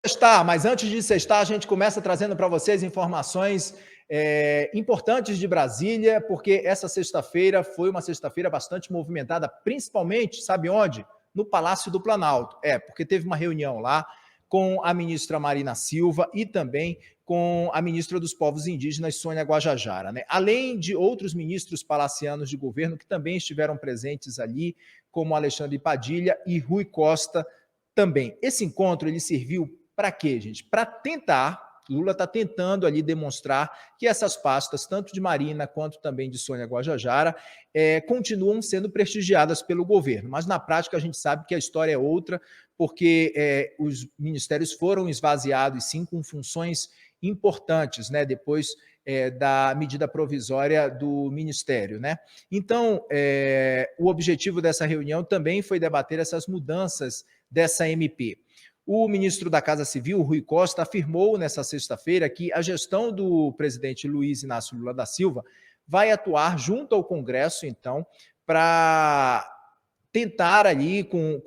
Sextar, mas antes de sextar, a gente começa trazendo para vocês informações importantes de Brasília, porque essa sexta-feira foi uma sexta-feira bastante movimentada, principalmente, sabe onde? No Palácio do Planalto. Porque teve uma reunião lá com a ministra Marina Silva e também com a ministra dos Povos Indígenas, Sônia Guajajara, né? Além de outros ministros palacianos de governo que também estiveram presentes ali, como Alexandre Padilha e Rui Costa também. Esse encontro ele serviu para quê, gente? Para tentar, Lula está tentando ali demonstrar que essas pastas, tanto de Marina quanto também de Sônia Guajajara, continuam sendo prestigiadas pelo governo. Mas na prática a gente sabe que a história é outra, porque os ministérios foram esvaziados, sim, com funções importantes, né? Depois da medida provisória do Ministério, né? Então, o objetivo dessa reunião também foi debater essas mudanças dessa MP. O ministro da Casa Civil, Rui Costa, afirmou nessa sexta-feira que a gestão do presidente Luiz Inácio Lula da Silva vai atuar junto ao Congresso, então, para tentar ali com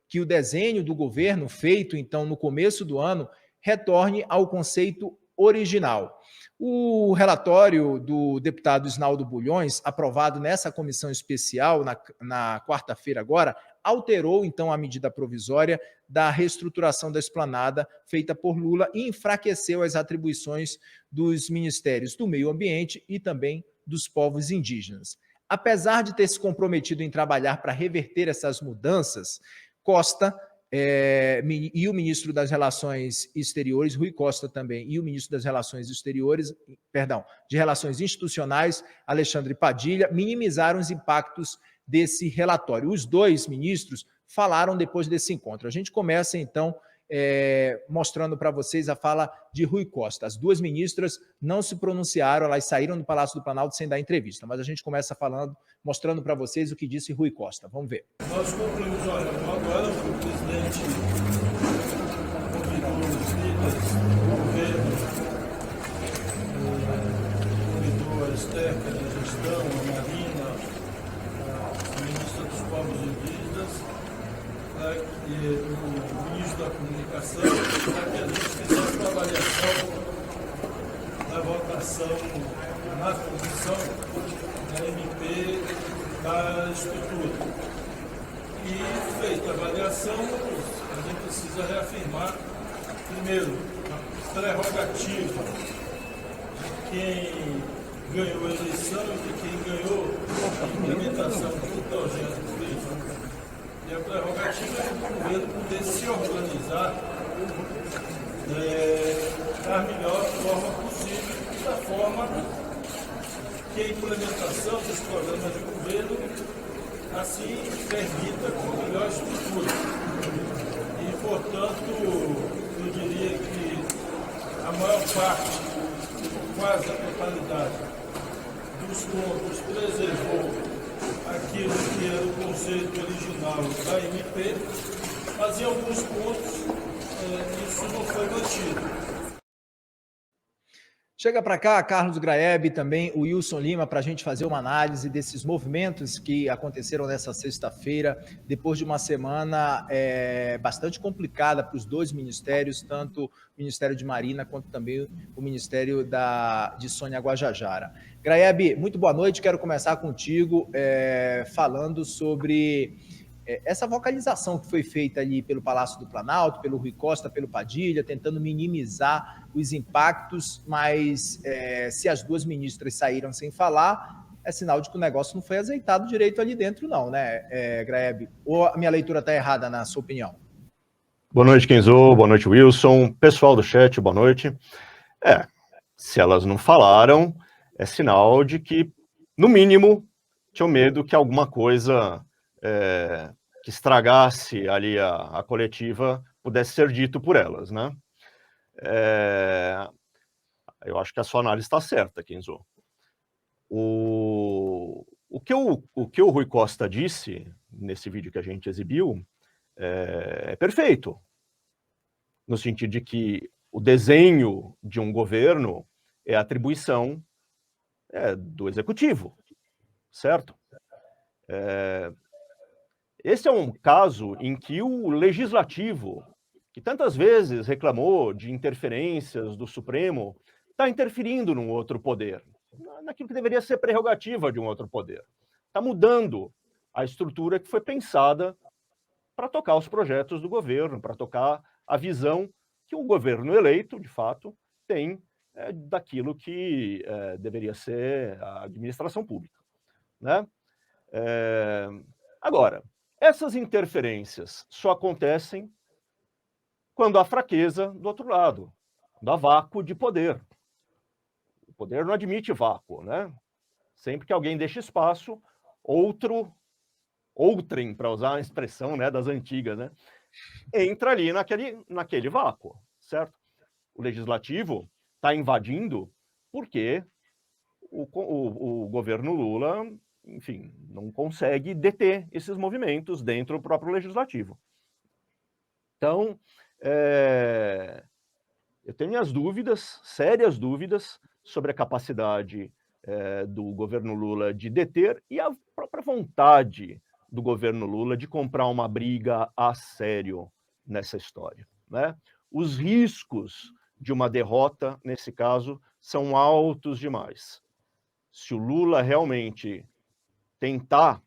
que o desenho do governo feito, então, no começo do ano, retorne ao conceito original. O relatório do deputado Isnaldo Bulhões, aprovado nessa comissão especial na quarta-feira agora, alterou, então, a medida provisória da reestruturação da esplanada feita por Lula e enfraqueceu as atribuições dos ministérios do meio ambiente e também dos povos indígenas. Apesar de ter se comprometido em trabalhar para reverter essas mudanças, Costa e o ministro das Relações Exteriores, Rui Costa também, e o ministro das Relações Exteriores, de Relações Institucionais, Alexandre Padilha, minimizaram os impactos desse relatório. Os dois ministros falaram depois desse encontro. A gente começa, então, mostrando para vocês a fala de Rui Costa. As duas ministras não se pronunciaram, elas saíram do Palácio do Planalto sem dar entrevista, mas a gente começa mostrando para vocês o que disse Rui Costa. Vamos ver. Nós concluímos, agora o presidente convidou os líderes do governo, convidou a Esther, a gestão, a Marina, a ministra dos Povos Indígenas, o ministro da Comunicação, para que a gente fizesse uma avaliação da votação na comissão da MP da estrutura. E feita a avaliação, a gente precisa reafirmar, primeiro, a prerrogativa de quem ganhou a eleição e de quem ganhou a implementação do projeto de lei. E a prerrogativa é do governo poder se organizar da melhor forma possível, da forma que a implementação dos programas de governo assim permita com melhor estrutura. E, portanto, eu diria que a maior parte, quase a totalidade, dos pontos preservou aquilo que era o conceito original da MP, mas em alguns pontos isso não foi mantido. Chega para cá, Carlos Graeb, também o Wilson Lima, para a gente fazer uma análise desses movimentos que aconteceram nessa sexta-feira, depois de uma semana bastante complicada para os dois ministérios, tanto o Ministério de Marina quanto também o Ministério de Sônia Guajajara. Graeb, muito boa noite, quero começar contigo falando sobre essa vocalização que foi feita ali pelo Palácio do Planalto, pelo Rui Costa, pelo Padilha, tentando minimizar os impactos, mas se as duas ministras saíram sem falar, é sinal de que o negócio não foi azeitado direito ali dentro, não, né, Graeb? Ou a minha leitura está errada, na sua opinião? Boa noite, Kenzo. Boa noite, Wilson. Pessoal do chat, boa noite. Se elas não falaram, é sinal de que, no mínimo, tinham medo que alguma coisa que estragasse ali a coletiva pudesse ser dito por elas, né? Eu acho que a sua análise está certa, Kenzo. O que o Rui Costa disse nesse vídeo que a gente exibiu é perfeito, no sentido de que o desenho de um governo é atribuição do executivo, certo? Esse é um caso em que o legislativo que tantas vezes reclamou de interferências do Supremo, está interferindo num outro poder, naquilo que deveria ser prerrogativa de um outro poder. Está mudando a estrutura que foi pensada para tocar os projetos do governo, para tocar a visão que o governo eleito, de fato, tem daquilo que deveria ser a administração pública, né? Agora, essas interferências só acontecem quando há fraqueza do outro lado, quando há vácuo de poder. O poder não admite vácuo, né? Sempre que alguém deixa espaço, outrem, para usar a expressão, né, das antigas, né, entra ali naquele vácuo, certo? O legislativo está invadindo porque o governo Lula, enfim, não consegue deter esses movimentos dentro do próprio legislativo. Então, eu tenho minhas dúvidas, sérias dúvidas, sobre a capacidade do governo Lula de deter e a própria vontade do governo Lula de comprar uma briga a sério nessa história, né? Os riscos de uma derrota, nesse caso, são altos demais. Se o Lula realmente tentar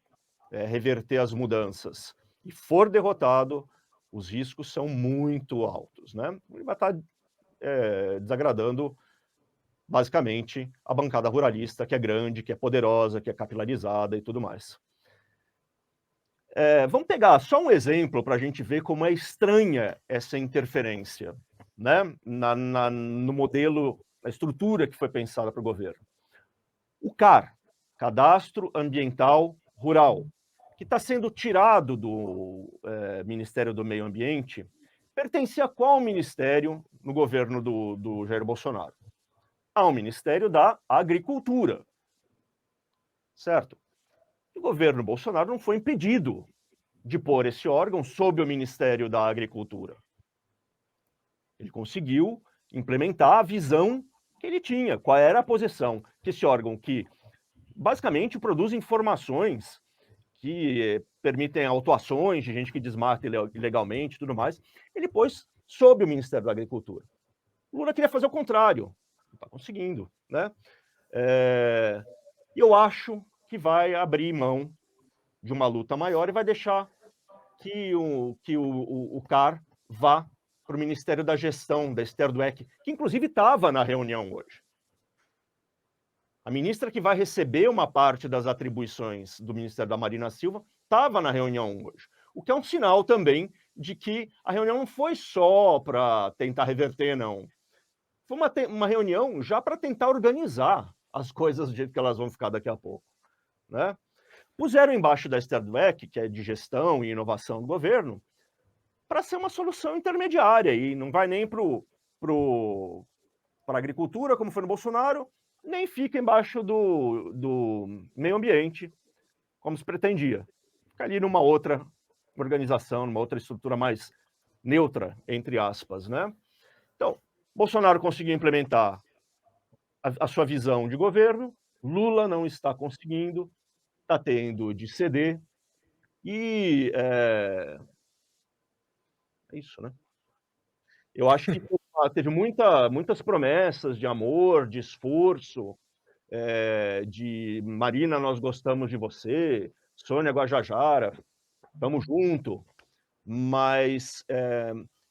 reverter as mudanças e for derrotado, os riscos são muito altos, né? Ele vai estar desagradando, basicamente, a bancada ruralista, que é grande, que é poderosa, que é capilarizada e tudo mais. Vamos pegar só um exemplo para a gente ver como é estranha essa interferência, né? No modelo, na estrutura que foi pensada para o governo. O CAR, Cadastro Ambiental Rural, que está sendo tirado do Ministério do Meio Ambiente, pertencia a qual ministério no governo do Jair Bolsonaro? Ao Ministério da Agricultura, certo? O governo Bolsonaro não foi impedido de pôr esse órgão sob o Ministério da Agricultura. Ele conseguiu implementar a visão que ele tinha, qual era a posição que esse órgão, que basicamente produz informações que permitem autuações de gente que desmata ilegalmente e tudo mais, ele pôs sob o Ministério da Agricultura. Lula queria fazer o contrário, não está conseguindo, né? E eu acho que vai abrir mão de uma luta maior e vai deixar que o CAR vá para o Ministério da Gestão, da Esther Dweck, que inclusive estava na reunião hoje. A ministra que vai receber uma parte das atribuições do Ministério da Marina Silva estava na reunião hoje, o que é um sinal também de que a reunião não foi só para tentar reverter, não. Foi uma reunião já para tentar organizar as coisas do jeito que elas vão ficar daqui a pouco, né? Puseram embaixo da Esther Dweck, que é de gestão e inovação do governo, para ser uma solução intermediária, e não vai nem para a agricultura, como foi no Bolsonaro, nem fica embaixo do meio ambiente, como se pretendia. Fica ali numa outra organização, numa outra estrutura mais neutra, entre aspas, né? Então, Bolsonaro conseguiu implementar a sua visão de governo, Lula não está conseguindo, está tendo de ceder, e é isso, né? Eu acho que teve muitas promessas de amor, de esforço, de Marina, nós gostamos de você, Sônia Guajajara, estamos junto, mas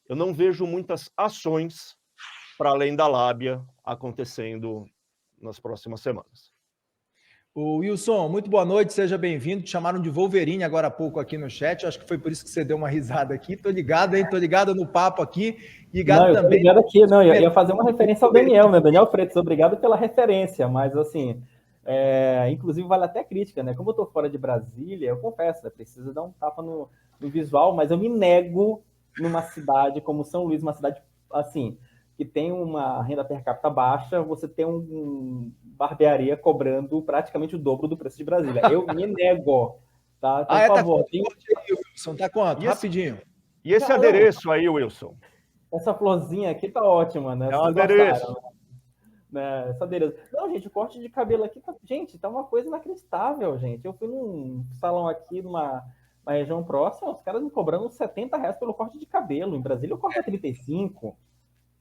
eu não vejo muitas ações para além da lábia acontecendo nas próximas semanas. O Wilson, muito boa noite, seja bem-vindo. Te chamaram de Wolverine agora há pouco aqui no chat, acho que foi por isso que você deu uma risada aqui. Tô ligado, hein? Tô ligado no papo aqui. Ligado também. Obrigado aqui. Não, eu ia fazer uma referência ao Daniel, né? Daniel Freitas, obrigado pela referência, mas assim, inclusive vale até crítica, né? Como eu tô fora de Brasília, eu confesso, né? Preciso dar um tapa no visual, mas eu me nego numa cidade como São Luís, uma cidade assim, que tem uma renda per capita baixa, você tem um barbearia cobrando praticamente o dobro do preço de Brasília. Eu me nego, tá? Então, por favor. Wilson, tá quanto? Rapidinho. E esse adereço aí, Wilson? Essa florzinha aqui tá ótima, né? É um adereço. Né? Essa adereço. Não, gente, o corte de cabelo aqui tá... Gente, tá uma coisa inacreditável, gente. Eu fui num salão aqui, numa na região próxima, os caras me cobrando R$70 pelo corte de cabelo. Em Brasília, o corte é 35.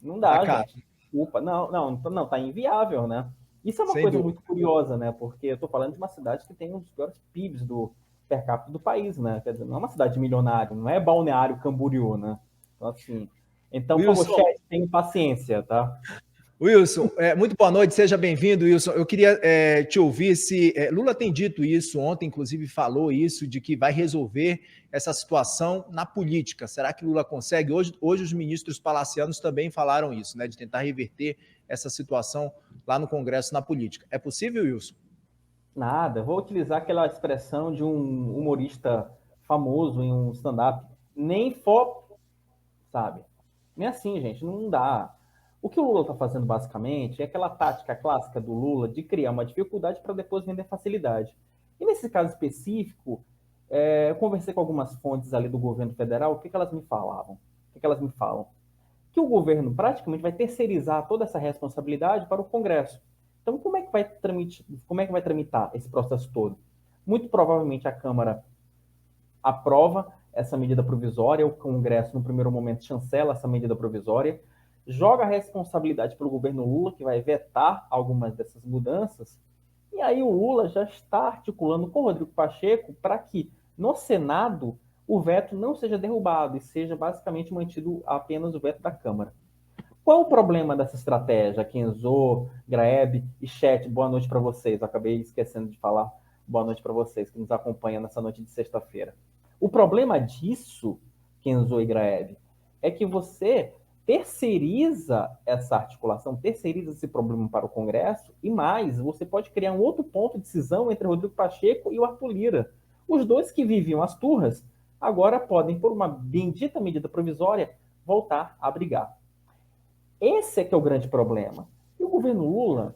Não dá, gente. Desculpa. Não, tá inviável, né? Isso é uma coisa muito curiosa, né? Porque eu estou falando de uma cidade que tem um dos piores PIBs do per capita do país, né? Quer dizer, não é uma cidade milionária, não é Balneário Camboriú, né? Então, assim... Então, por favor, chat, tenha paciência, tá? Wilson, muito boa noite, seja bem-vindo, Wilson. Eu queria te ouvir se... Lula tem dito isso ontem, inclusive falou isso, de que vai resolver essa situação na política. Será que Lula consegue? Hoje os ministros palacianos também falaram isso, né, de tentar reverter essa situação lá no Congresso, na política. É possível, Wilson? Nada, vou utilizar aquela expressão de um humorista famoso em um stand-up. Nem for, sabe? Nem assim, gente, não dá. O que o Lula está fazendo, basicamente, é aquela tática clássica do Lula de criar uma dificuldade para depois vender facilidade. E nesse caso específico, eu conversei com algumas fontes ali do governo federal, o que elas me falavam? O que elas me falam? Que o governo praticamente vai terceirizar toda essa responsabilidade para o Congresso. Então, como é que vai tramitar esse processo todo? Muito provavelmente a Câmara aprova essa medida provisória, o Congresso, no primeiro momento, chancela essa medida provisória, joga a responsabilidade para o governo Lula, que vai vetar algumas dessas mudanças, e aí o Lula já está articulando com o Rodrigo Pacheco para que, no Senado, o veto não seja derrubado e seja basicamente mantido apenas o veto da Câmara. Qual o problema dessa estratégia, Kenzo, Graeb e chat? Boa noite para vocês. Eu acabei esquecendo de falar boa noite para vocês que nos acompanham nessa noite de sexta-feira. O problema disso, Kenzo e Graeb, é que você terceiriza essa articulação, terceiriza esse problema para o Congresso e mais, você pode criar um outro ponto de cisão entre o Rodrigo Pacheco e o Arthur Lira. Os dois que viviam as turras agora podem, por uma bendita medida provisória, voltar a brigar. Esse é que é o grande problema. E o governo Lula,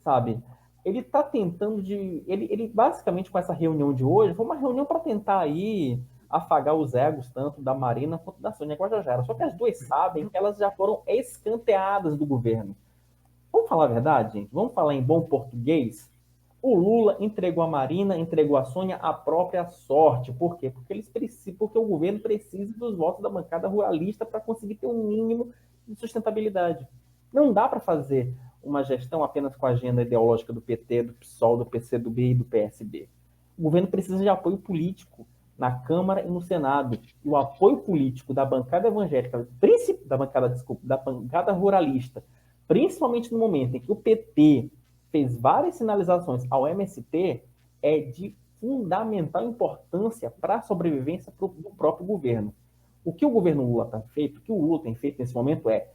sabe, ele está tentando de... Ele basicamente, com essa reunião de hoje, foi uma reunião para tentar aí afagar os egos tanto da Marina quanto da Sônia Guajajara. Só que as duas sabem que elas já foram escanteadas do governo. Vamos falar a verdade, gente? Vamos falar em bom português? O Lula entregou a Marina, entregou a Sônia à própria sorte. Por quê? Porque o governo precisa dos votos da bancada ruralista para conseguir ter um mínimo de sustentabilidade. Não dá para fazer uma gestão apenas com a agenda ideológica do PT, do PSOL, do PCdoB e do PSB. O governo precisa de apoio político na Câmara e no Senado. E o apoio político da bancada evangélica, da bancada ruralista, principalmente no momento em que o PT fez várias sinalizações ao MST, é de fundamental importância para a sobrevivência do próprio governo. O que o governo Lula tem feito, o que o Lula tem feito nesse momento é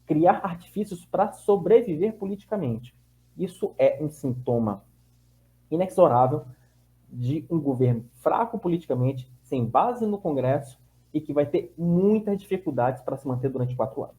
criar artifícios para sobreviver politicamente. Isso é um sintoma inexorável de um governo fraco politicamente, sem base no Congresso e que vai ter muitas dificuldades para se manter durante 4 anos.